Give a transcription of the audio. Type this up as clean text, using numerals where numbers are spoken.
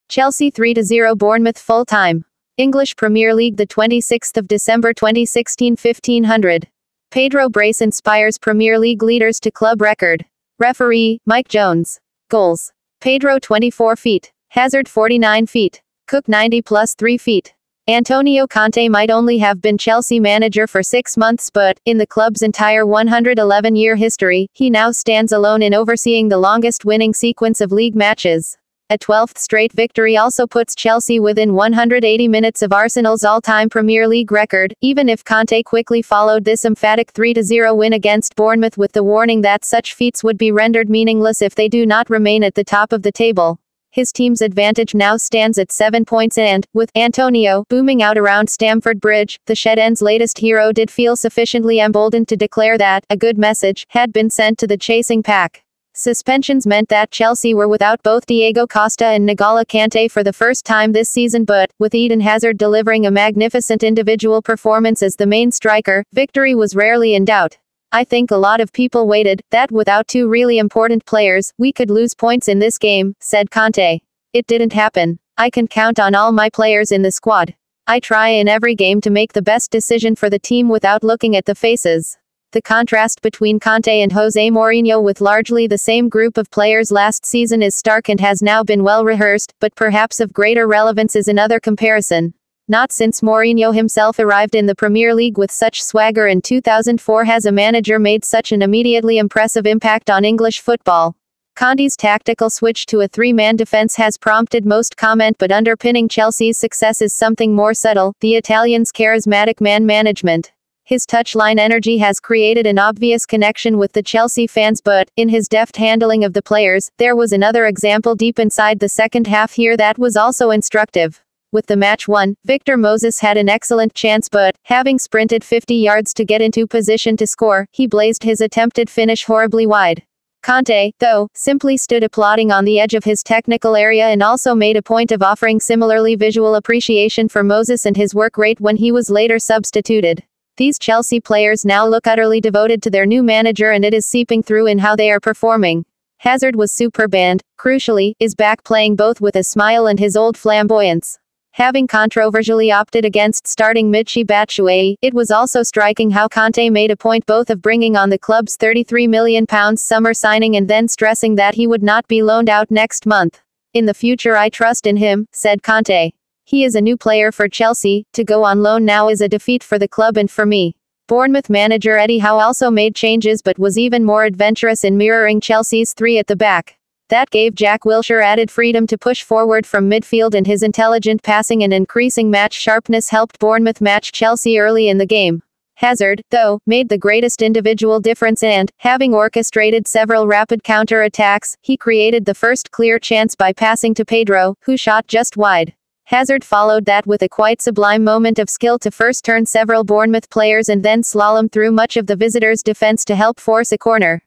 Chelsea 3-0 Bournemouth full time. English Premier League, the 26th of December 2016, 1500. Pedro brace inspires Premier League leaders to club record. Referee, Mike Jones. Goals. Pedro 24 feet. Hazard 49 feet. Cook 90 plus 3 feet. Antonio Conte might only have been Chelsea manager for 6 months, but, in the club's entire 111-year history, he now stands alone in overseeing the longest winning sequence of league matches. A 12th straight victory also puts Chelsea within 180 minutes of Arsenal's all-time Premier League record, even if Conte quickly followed this emphatic 3-0 win against Bournemouth with the warning that such feats would be rendered meaningless if they do not remain at the top of the table. His team's advantage now stands at 7 points and, with Antonio booming out around Stamford Bridge, the Shed End's latest hero did feel sufficiently emboldened to declare that a good message had been sent to the chasing pack. Suspensions meant that Chelsea were without both Diego Costa and N'Golo Kante for the first time this season, but, with Eden Hazard delivering a magnificent individual performance as the main striker, victory was rarely in doubt. I think a lot of people waited, that without two really important players, we could lose points in this game, said Conte. It didn't happen. I can count on all my players in the squad. I try in every game to make the best decision for the team without looking at the faces. The contrast between Conte and Jose Mourinho, with largely the same group of players last season, is stark and has now been well rehearsed, but perhaps of greater relevance is another comparison. Not since Mourinho himself arrived in the Premier League with such swagger in 2004 has a manager made such an immediately impressive impact on English football. Conte's tactical switch to a three-man defense has prompted most comment, but underpinning Chelsea's success is something more subtle: the Italian's charismatic man management. His touchline energy has created an obvious connection with the Chelsea fans, but, in his deft handling of the players, there was another example deep inside the second half here that was also instructive. With the match won, Victor Moses had an excellent chance, but, having sprinted 50 yards to get into position to score, he blazed his attempted finish horribly wide. Conte, though, simply stood applauding on the edge of his technical area and also made a point of offering similarly visual appreciation for Moses and his work rate when he was later substituted. These Chelsea players now look utterly devoted to their new manager, and it is seeping through in how they are performing. Hazard was superb and, crucially, is back playing both with a smile and his old flamboyance. Having controversially opted against starting Michy Batshuayi, it was also striking how Conte made a point both of bringing on the club's £33 million summer signing and then stressing that he would not be loaned out next month. "In the future I trust in him," said Conte. "He is a new player for Chelsea. To go on loan now is a defeat for the club and for me." Bournemouth manager Eddie Howe also made changes but was even more adventurous in mirroring Chelsea's three at the back. That gave Jack Wilshere added freedom to push forward from midfield, and his intelligent passing and increasing match sharpness helped Bournemouth match Chelsea early in the game. Hazard, though, made the greatest individual difference and, having orchestrated several rapid counter-attacks, he created the first clear chance by passing to Pedro, who shot just wide. Hazard followed that with a quite sublime moment of skill to first turn several Bournemouth players and then slalom through much of the visitors' defense to help force a corner.